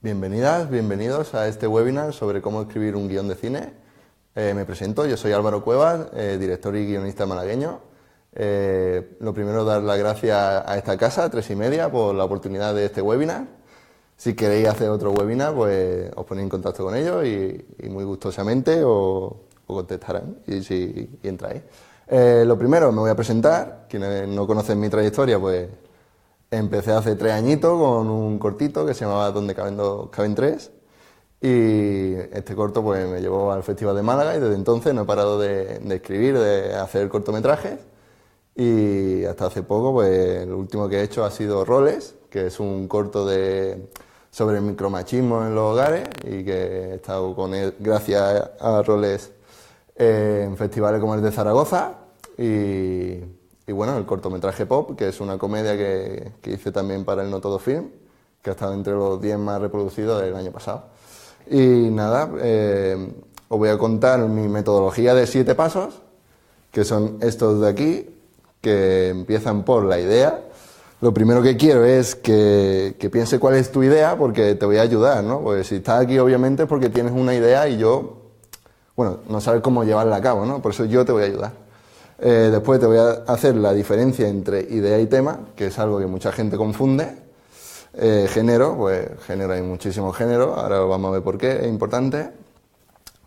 Bienvenidas, bienvenidos a este webinar sobre cómo escribir un guión de cine. Me presento, yo soy Álvaro Cuevas, director y guionista malagueño. Lo primero, dar las gracias a esta casa, 3+media, por la oportunidad de este webinar. Si queréis hacer otro webinar, pues os ponéis en contacto con ellos y muy gustosamente os contestarán y entráis. Lo primero, me voy a presentar. Quienes no conocen mi trayectoria, pues empecé hace 3 añitos con un cortito que se llamaba Donde caben tres, y este corto pues me llevó al Festival de Málaga y desde entonces no he parado de escribir, de hacer cortometrajes, y hasta hace poco pues lo último que he hecho ha sido Roles, que es un corto sobre el micromachismo en los hogares y que he estado con él gracias a Roles en festivales como el de Zaragoza y bueno, el cortometraje Pop, que es una comedia que hice también para el No Todo Film, que ha estado entre los 10 más reproducidos del año pasado. Y nada, os voy a contar mi metodología de 7 pasos, que son estos de aquí, que empiezan por la idea. Lo primero que quiero es que piense cuál es tu idea, porque te voy a ayudar, ¿no? Porque si estás aquí, obviamente, es porque tienes una idea y yo, bueno, no sabes cómo llevarla a cabo, ¿no? Por eso yo te voy a ayudar. Después te voy a hacer la diferencia entre idea y tema, que es algo que mucha gente confunde. Género, pues género, hay muchísimos géneros, ahora vamos a ver por qué, es importante.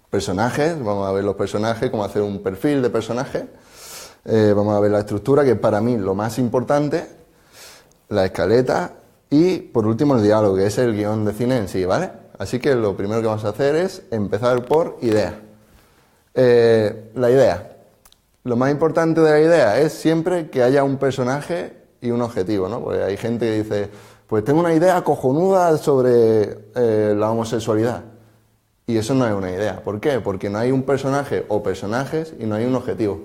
Personajes, vamos a ver los personajes, cómo hacer un perfil de personaje. Vamos a ver la estructura, que es para mí lo más importante, la escaleta y, por último, el diálogo, que es el guión de cine en sí, ¿vale? Así que lo primero que vamos a hacer es empezar por idea. La idea. Lo más importante de la idea es siempre que haya un personaje y un objetivo, ¿no? Porque hay gente que dice, pues tengo una idea cojonuda sobre la homosexualidad. Y eso no es una idea. ¿Por qué? Porque no hay un personaje o personajes y no hay un objetivo.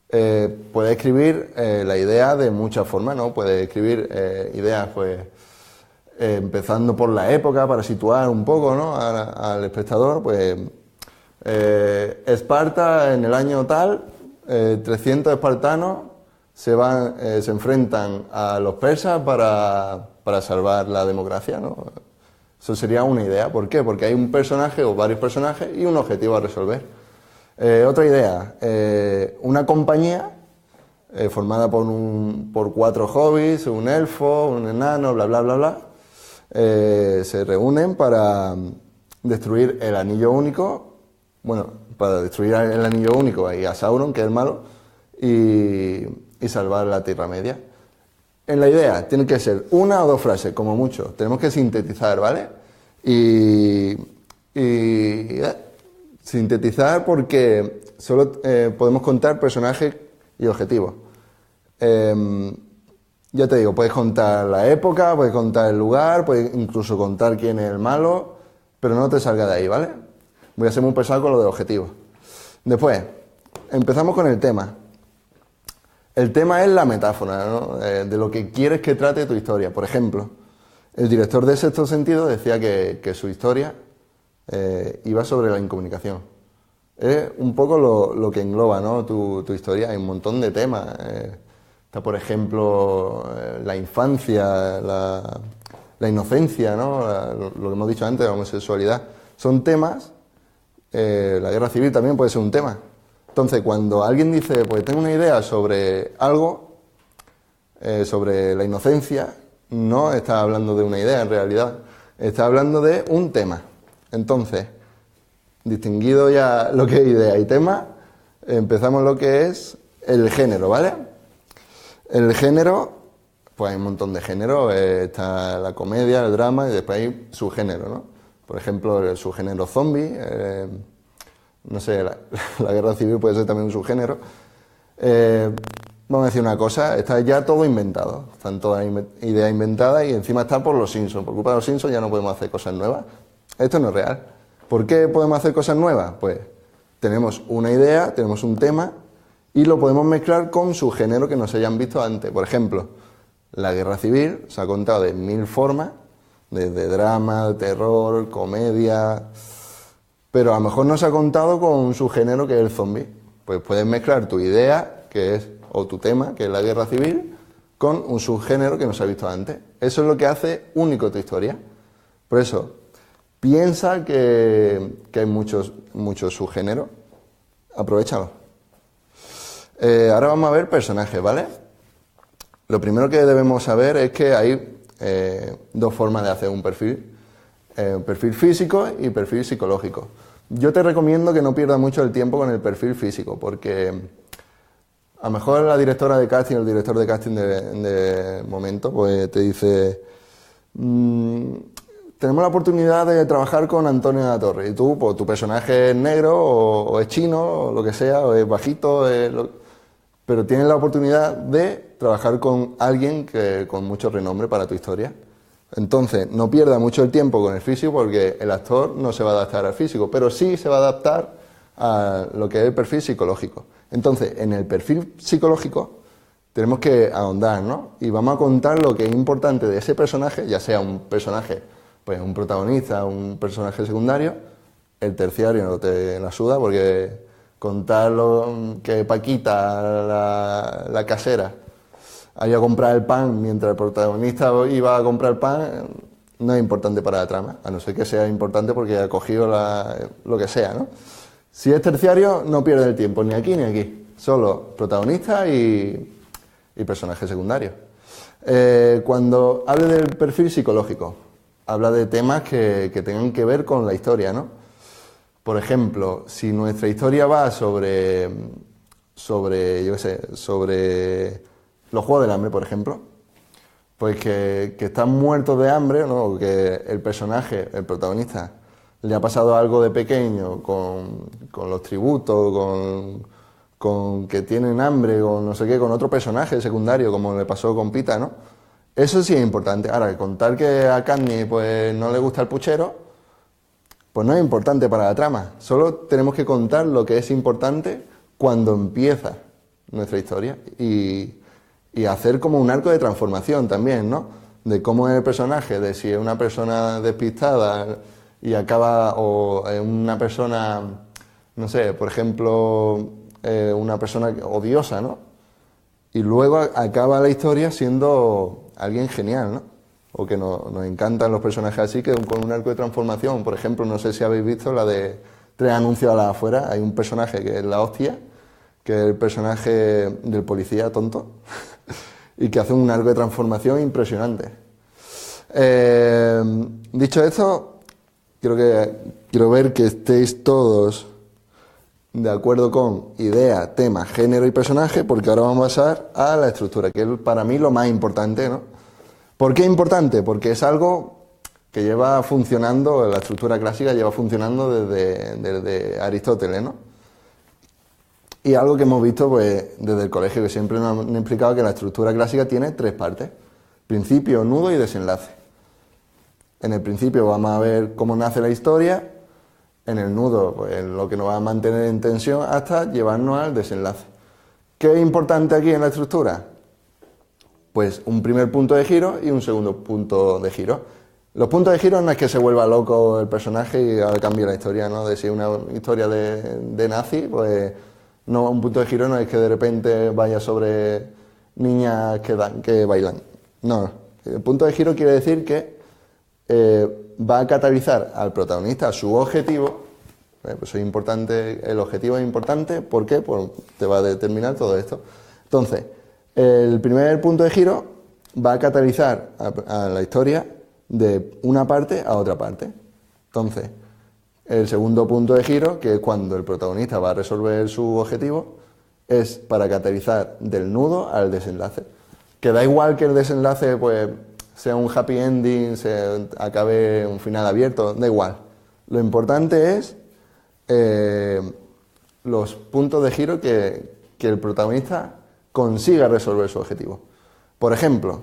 Puedes escribir la idea de muchas formas, ¿no? Puedes escribir ideas, pues, empezando por la época para situar un poco, ¿no? al espectador, pues, Esparta en el año tal, 300 espartanos se enfrentan a los persas para salvar la democracia, ¿no? Eso sería una idea. ¿Por qué? Porque hay un personaje o varios personajes y un objetivo a resolver. Otra idea, una compañía formada por 4 hobbits, un elfo, un enano, bla, bla, bla, bla, se reúnen para destruir el anillo único, para destruir el anillo único y a Sauron, que es el malo, y salvar la Tierra Media. En la idea tiene que ser 1 o 2 frases, como mucho. Tenemos que sintetizar, ¿vale? Sintetizar porque solo podemos contar personajes y objetivos. Ya te digo, puedes contar la época, puedes contar el lugar, puedes incluso contar quién es el malo, pero no te salga de ahí, ¿vale? Voy a ser muy pesado con lo de objetivos. Después, empezamos con el tema. El tema es la metáfora, ¿no? De lo que quieres que trate tu historia. Por ejemplo, el director de Sexto Sentido decía que su historia iba sobre la incomunicación. Es un poco lo que engloba, ¿no? tu historia. Hay un montón de temas. Está, por ejemplo, la infancia, la inocencia, ¿no? Lo que hemos dicho antes, la homosexualidad. Son temas. La guerra civil también puede ser un tema. Entonces, cuando alguien dice, pues tengo una idea sobre algo, sobre la inocencia, no está hablando de una idea en realidad, está hablando de un tema. Entonces, distinguido ya lo que es idea y tema, empezamos lo que es el género, ¿vale? El género, pues hay un montón de géneros, está la comedia, el drama y después hay subgénero, ¿no? Por ejemplo, el subgénero zombie, no sé, la guerra civil puede ser también un subgénero. Vamos a decir una cosa, está ya todo inventado, están todas las ideas inventadas y encima está por los Simpsons. Por culpa de los Simpsons ya no podemos hacer cosas nuevas. Esto no es real. ¿Por qué podemos hacer cosas nuevas? Pues tenemos una idea, tenemos un tema y lo podemos mezclar con subgéneros que no se hayan visto antes. Por ejemplo, la guerra civil se ha contado de 1000 formas, desde drama, terror, comedia, pero a lo mejor no se ha contado con un subgénero que es el zombie. Pues puedes mezclar tu idea, que es, o tu tema, que es la guerra civil, con un subgénero que no se ha visto antes. Eso es lo que hace único tu historia. Por eso, piensa que hay muchos subgéneros. Aprovéchalo. Ahora vamos a ver personajes, ¿vale? Lo primero que debemos saber es que hay dos formas de hacer un perfil físico y perfil psicológico. Yo te recomiendo que no pierdas mucho el tiempo con el perfil físico, porque a lo mejor la directora de casting, el director de casting de momento, pues te dice, tenemos la oportunidad de trabajar con Antonio de la Torre, y tú, pues tu personaje es negro, o es chino, o lo que sea, o es bajito, pero tienes la oportunidad de trabajar con alguien con mucho renombre para tu historia. Entonces, no pierda mucho el tiempo con el físico, porque el actor no se va a adaptar al físico, pero sí se va a adaptar a lo que es el perfil psicológico. Entonces, en el perfil psicológico tenemos que ahondar, ¿no? Y vamos a contar lo que es importante de ese personaje, ya sea un personaje, pues un protagonista, un personaje secundario. El terciario no te la suda, porque contar que Paquita, la casera, ha ido a comprar el pan mientras el protagonista iba a comprar el pan, no es importante para la trama, a no ser que sea importante porque ha cogido lo que sea, ¿no? Si es terciario, no pierde el tiempo, ni aquí ni aquí. Solo protagonista y personaje secundario. Cuando hable del perfil psicológico, habla de temas que tengan que ver con la historia, ¿no? Por ejemplo, si nuestra historia va sobre los Juegos del Hambre, por ejemplo, pues que están muertos de hambre, ¿no? Que el personaje, el protagonista, le ha pasado algo de pequeño con los tributos, con que tienen hambre, con no sé qué, con otro personaje secundario, como le pasó con Pita, ¿no? Eso sí es importante. Ahora, contar que a Katniss pues no le gusta el puchero, pues no es importante para la trama. Solo tenemos que contar lo que es importante cuando empieza nuestra historia y hacer como un arco de transformación también, ¿no? De cómo es el personaje, de si es una persona despistada y acaba, o es una persona, no sé, por ejemplo, una persona odiosa, ¿no? Y luego acaba la historia siendo alguien genial, ¿no? O que nos encantan los personajes así, que con un arco de transformación. Por ejemplo, no sé si habéis visto la de 3 anuncios a la afuera. Hay un personaje que es la hostia, que es el personaje del policía tonto, y que hace un arco de transformación impresionante. Dicho esto, quiero ver que estéis todos de acuerdo con idea, tema, género y personaje, porque ahora vamos a pasar a la estructura, que es para mí lo más importante, ¿no? ¿Por qué importante? Porque es algo que lleva funcionando, la estructura clásica lleva funcionando desde Aristóteles, ¿no? Y algo que hemos visto pues desde el colegio, que siempre nos han explicado que la estructura clásica tiene 3 partes: principio, nudo y desenlace. En el principio vamos a ver cómo nace la historia, en el nudo pues lo que nos va a mantener en tensión hasta llevarnos al desenlace. ¿Qué es importante aquí en la estructura? Pues un primer punto de giro y un segundo punto de giro. Los puntos de giro no es que se vuelva loco el personaje y ahora cambie la historia, ¿no? De si una historia de nazi, pues no, un punto de giro no es que de repente vaya sobre niñas que bailan. No, el punto de giro quiere decir que va a catalizar al protagonista a su objetivo. Pues es importante, el objetivo es importante, ¿por qué? Pues te va a determinar todo esto. Entonces, el primer punto de giro va a catalizar a la historia de una parte a otra parte. Entonces, el segundo punto de giro, que es cuando el protagonista va a resolver su objetivo, es para catalizar del nudo al desenlace. Que da igual que el desenlace pues sea un happy ending, se acabe un final abierto, da igual. Lo importante es los puntos de giro que el protagonista consiga resolver su objetivo. Por ejemplo,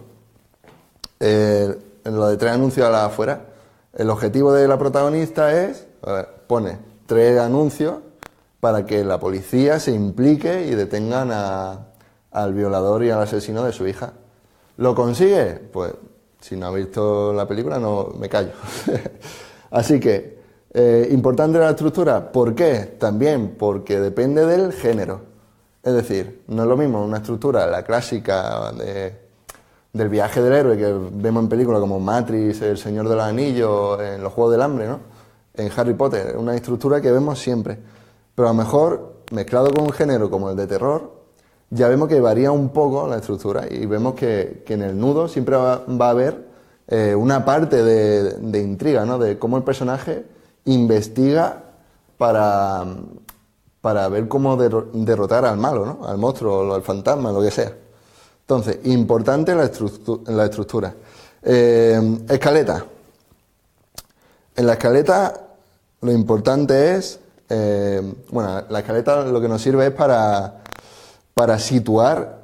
en lo de 3 anuncios a la afuera, el objetivo de la protagonista es, pone 3 anuncios para que la policía se implique y detengan al violador y al asesino de su hija. ¿Lo consigue? Pues si no ha visto la película, no me callo. Así que, importante la estructura. ¿Por qué? También porque depende del género. Es decir, no es lo mismo una estructura, la clásica del viaje del héroe que vemos en películas como Matrix, El Señor de los Anillos, en los Juegos del Hambre, ¿no? En Harry Potter, una estructura que vemos siempre. Pero a lo mejor, mezclado con un género como el de terror, ya vemos que varía un poco la estructura y vemos que en el nudo siempre va a haber una parte de intriga, ¿no? De cómo el personaje investiga para ver cómo derrotar al malo, ¿no? Al monstruo o al fantasma, lo que sea. Entonces, importante la estructura. Escaleta. En la escaleta lo importante es, la escaleta lo que nos sirve es para situar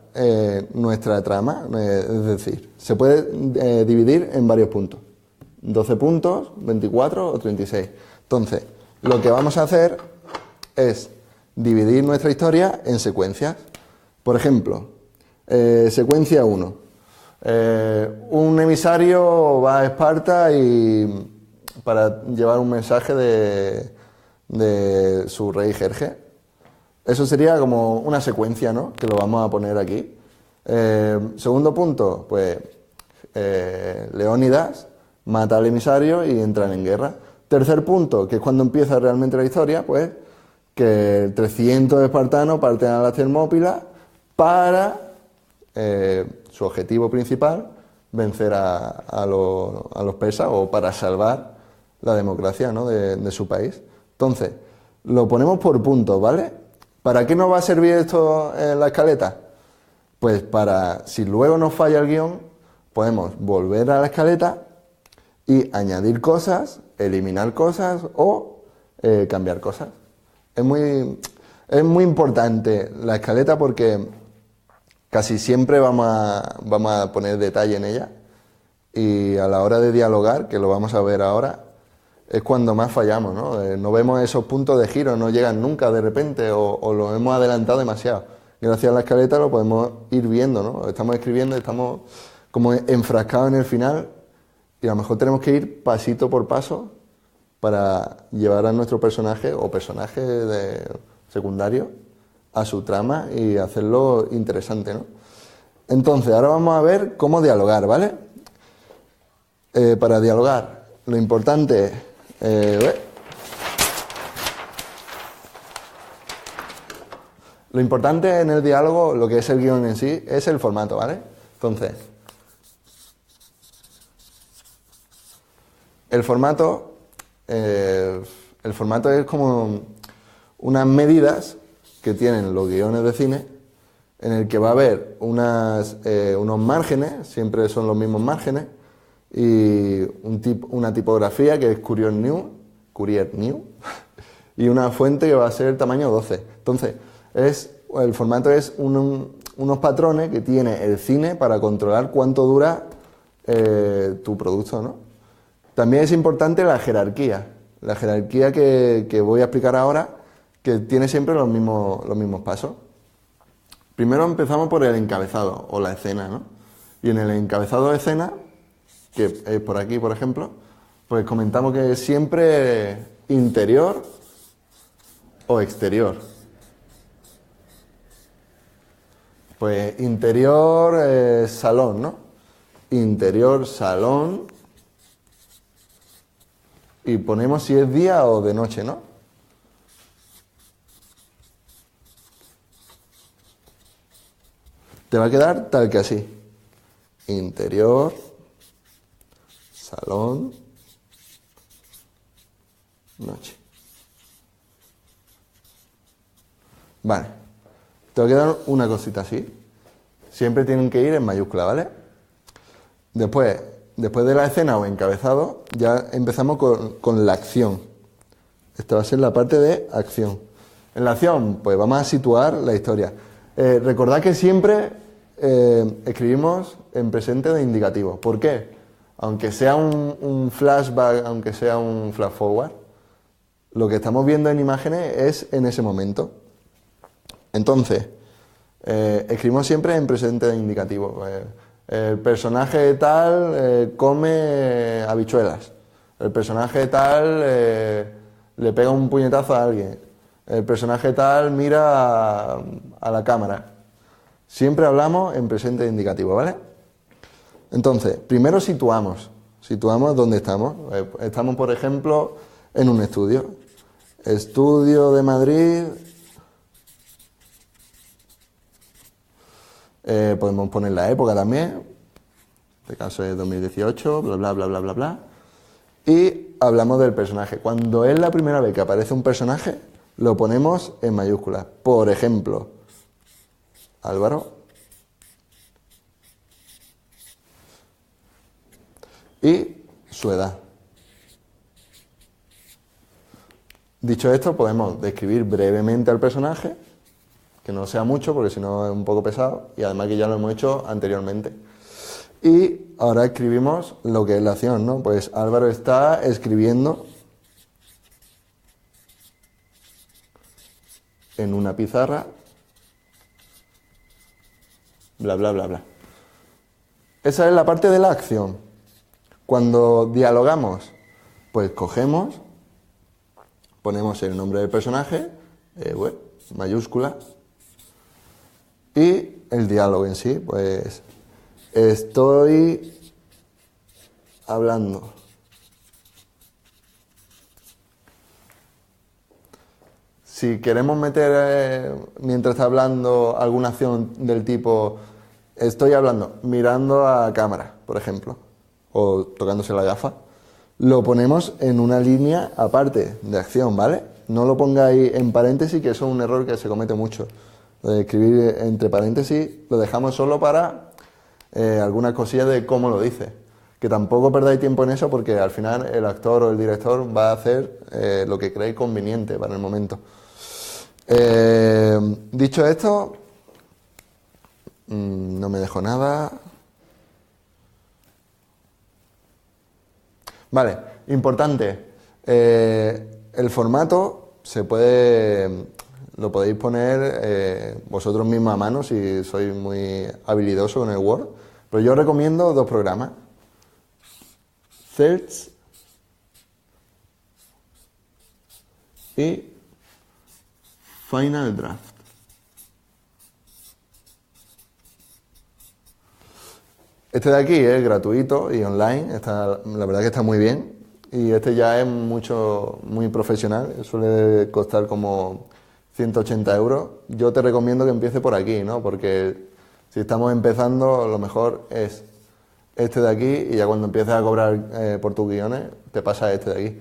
nuestra trama, es decir, se puede dividir en varios puntos, 12 puntos, 24 o 36. Entonces, lo que vamos a hacer es dividir nuestra historia en secuencias. Por ejemplo, secuencia 1. Un emisario va a Esparta para llevar un mensaje de su rey Jerjes. Eso sería como una secuencia, ¿no? Que lo vamos a poner aquí. Segundo punto, pues Leónidas mata al emisario y entran en guerra. Tercer punto, que es cuando empieza realmente la historia, pues que 300 espartanos parten a las Termópilas para su objetivo principal, vencer a los persas o para salvar la democracia, ¿no? de su país. Entonces, lo ponemos por puntos, ¿vale? ¿Para qué nos va a servir esto en la escaleta? Pues para, si luego nos falla el guión, podemos volver a la escaleta y añadir cosas, eliminar cosas o cambiar cosas. Es muy importante la escaleta porque casi siempre vamos a poner detalle en ella y a la hora de dialogar, que lo vamos a ver ahora, es cuando más fallamos, ¿no? No vemos esos puntos de giro, no llegan nunca de repente o lo hemos adelantado demasiado. Gracias a la escaleta lo podemos ir viendo, ¿no? Estamos escribiendo, estamos como enfrascados en el final y a lo mejor tenemos que ir pasito por paso para llevar a nuestro personaje o personaje secundario a su trama y hacerlo interesante, ¿no? Entonces, ahora vamos a ver cómo dialogar, ¿vale? Para dialogar, lo importante es... Lo importante en el diálogo, lo que es el guión en sí, es el formato, ¿vale? Entonces, el formato es como unas medidas que tienen los guiones de cine, en el que va a haber unos márgenes, siempre son los mismos márgenes, y una tipografía que es Courier New, y una fuente que va a ser tamaño 12. Entonces, el formato es unos patrones que tiene el cine para controlar cuánto dura tu producto, ¿no? También es importante la jerarquía que voy a explicar ahora, que tiene siempre los mismos pasos. Primero empezamos por el encabezado o la escena, ¿no? Y en el encabezado de escena, que es por aquí, por ejemplo, pues comentamos que es siempre interior o exterior. Pues interior, salón, ¿no? Interior, salón. Y ponemos si es día o de noche, ¿no? Te va a quedar tal que así. Interior, salón, noche. Vale. Te va a quedar una cosita así. Siempre tienen que ir en mayúscula, ¿vale? Después de la escena o encabezado, ya empezamos con la acción. Esta va a ser la parte de acción. En la acción, pues vamos a situar la historia. Recordad que siempre escribimos en presente de indicativo. ¿Por qué? Aunque sea un flashback, aunque sea un flash forward, lo que estamos viendo en imágenes es en ese momento. Entonces, escribimos siempre en presente de indicativo. El personaje tal come habichuelas. El personaje tal le pega un puñetazo a alguien. El personaje tal mira a la cámara. Siempre hablamos en presente de indicativo, ¿vale? Entonces, primero situamos dónde estamos. Estamos, por ejemplo, en un estudio. Estudio de Madrid. Podemos poner la época también. En este caso es 2018, bla, bla, bla, bla, bla, bla. Y hablamos del personaje. Cuando es la primera vez que aparece un personaje, lo ponemos en mayúsculas. Por ejemplo, Álvaro. Y su edad. Dicho esto, podemos describir brevemente al personaje, que no sea mucho, porque si no es un poco pesado, y además que ya lo hemos hecho anteriormente. Y ahora escribimos lo que es la acción, ¿no? Pues Álvaro está escribiendo en una pizarra, bla, bla, bla, bla. Esa es la parte de la acción. Cuando dialogamos, pues cogemos, ponemos el nombre del personaje, mayúscula, y el diálogo en sí, pues estoy hablando. Si queremos meter, mientras está hablando, alguna acción del tipo estoy hablando mirando a cámara, por ejemplo, o tocándose la gafa, lo ponemos en una línea aparte de acción, ¿vale? No lo pongáis en paréntesis, que eso es un error que se comete mucho. Lo de escribir entre paréntesis lo dejamos solo para algunas cosillas de cómo lo dice. Que tampoco perdáis tiempo en eso, porque al final el actor o el director va a hacer lo que creéis conveniente para el momento. Dicho esto, no me dejo nada. Vale, importante. El formato lo podéis poner vosotros mismos a mano si sois muy habilidosos en el Word. Pero yo recomiendo dos programas. Search y Final Draft. Este de aquí es gratuito y online, la verdad que está muy bien. Y este ya es muy profesional, suele costar como 180 euros. Yo te recomiendo que empiece por aquí, ¿no? Porque si estamos empezando, lo mejor es este de aquí y ya cuando empieces a cobrar por tus guiones, te pasa este de aquí.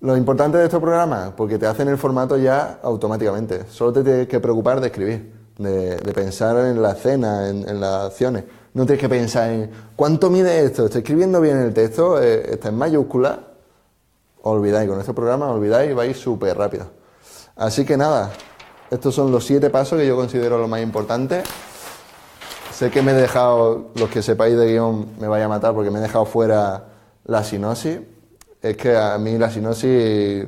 Lo importante de estos programas, porque te hacen el formato ya automáticamente. Solo te tienes que preocupar de escribir, de pensar en la escena, en las acciones. No tienes que pensar en ¿cuánto mide esto? ¿Estoy escribiendo bien el texto? ¿Está en mayúscula? Olvidáis, con este programa olvidáis y vais súper rápido. Así que nada, estos son los 7 pasos que yo considero los más importantes. Sé que me he dejado, los que sepáis de guión me vais a matar porque me he dejado fuera la sinopsis. Es que a mí la sinopsis,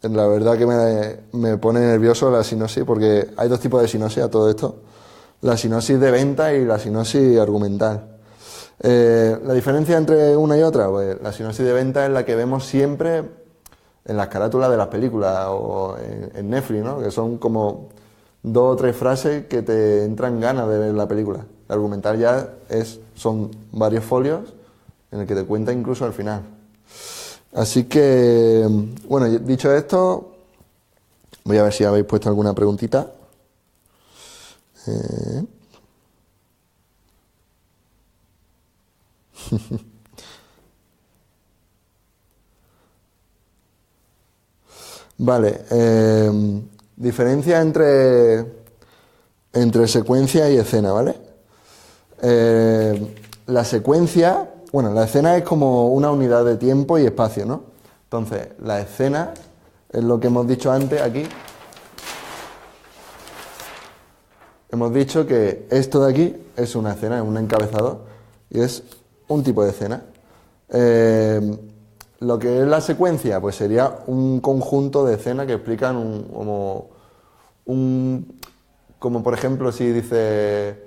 la verdad que me pone nervioso la sinopsis, porque hay dos tipos de sinopsis a todo esto. La sinopsis de venta y la sinopsis argumental. La diferencia entre una y otra, pues la sinopsis de venta es la que vemos siempre en las carátulas de las películas o en Netflix, ¿no? Que son como 2 o 3 frases que te entran ganas de ver la película. La argumental ya son varios folios en el que te cuenta incluso al final. Así que, bueno, dicho esto, voy a ver si habéis puesto alguna preguntita. Vale, diferencia entre secuencia y escena, ¿vale? La secuencia, bueno, la escena es como una unidad de tiempo y espacio, ¿no? Entonces, la escena es lo que hemos dicho antes aquí. Hemos dicho que esto de aquí es una escena, es un encabezado, y es un tipo de escena. Lo que es la secuencia, pues sería un conjunto de escenas que explican como por ejemplo si dice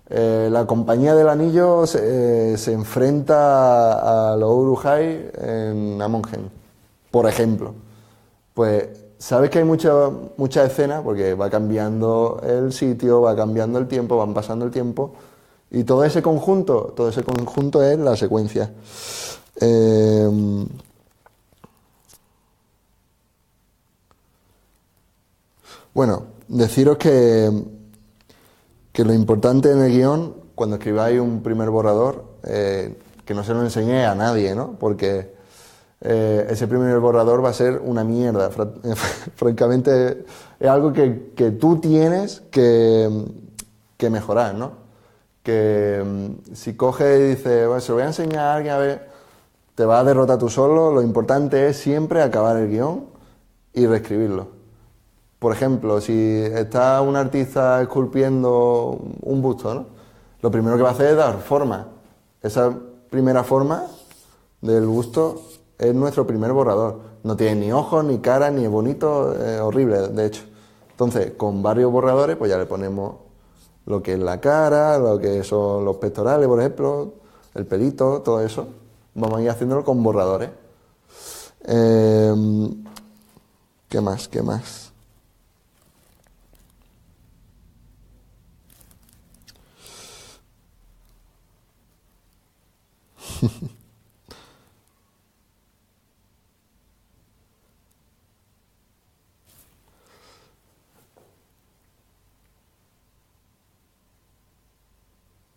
la compañía del anillo se enfrenta a los Uruk-hai en Amon-Hen, por ejemplo. Pues sabes que hay muchas escenas porque va cambiando el sitio, va cambiando el tiempo, van pasando el tiempo Y todo ese conjunto es la secuencia. Bueno, deciros que lo importante en el guión, cuando escribáis un primer borrador, que no se lo enseñéis a nadie, ¿no? Porque ese primer borrador va a ser una mierda. Francamente, es algo que tú tienes que mejorar, ¿no? Que si coges y dices, bueno, se lo voy a enseñar a alguien, a ver, te vas a derrotar tú solo. Lo importante es siempre acabar el guión y reescribirlo. Por ejemplo, si está un artista esculpiendo un busto, ¿no? Lo primero que va a hacer es dar forma. Esa primera forma del busto es nuestro primer borrador. No tiene ni ojos, ni cara, ni es bonito, es horrible, de hecho. Entonces, con varios borradores, pues ya le ponemos lo que es la cara, lo que son los pectorales, por ejemplo, el pelito, todo eso. Vamos a ir haciéndolo con borradores. ¿Qué más? ¿Qué más?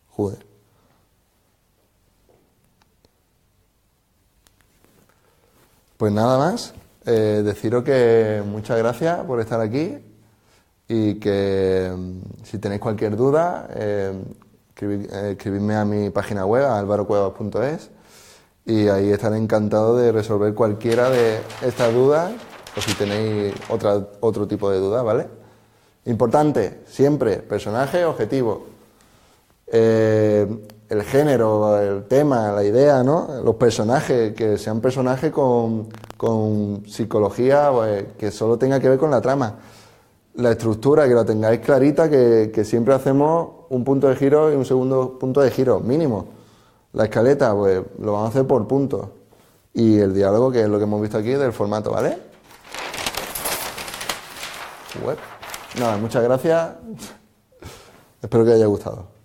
Joder. Pues nada más, deciros que muchas gracias por estar aquí y que si tenéis cualquier duda, escribidme a mi página web, a alvarocuevas.es, y ahí estaré encantado de resolver cualquiera de estas dudas o si tenéis otro tipo de dudas, ¿vale? Importante, siempre, personaje objetivo. El género, el tema, la idea, ¿no? Los personajes, que sean personajes con psicología, pues, que solo tenga que ver con la trama. La estructura, que la tengáis clarita, que siempre hacemos un punto de giro y un segundo punto de giro, mínimo. La escaleta, pues lo vamos a hacer por puntos. Y el diálogo, que es lo que hemos visto aquí, del formato, ¿vale? Web. Nada, muchas gracias. Espero que os haya gustado.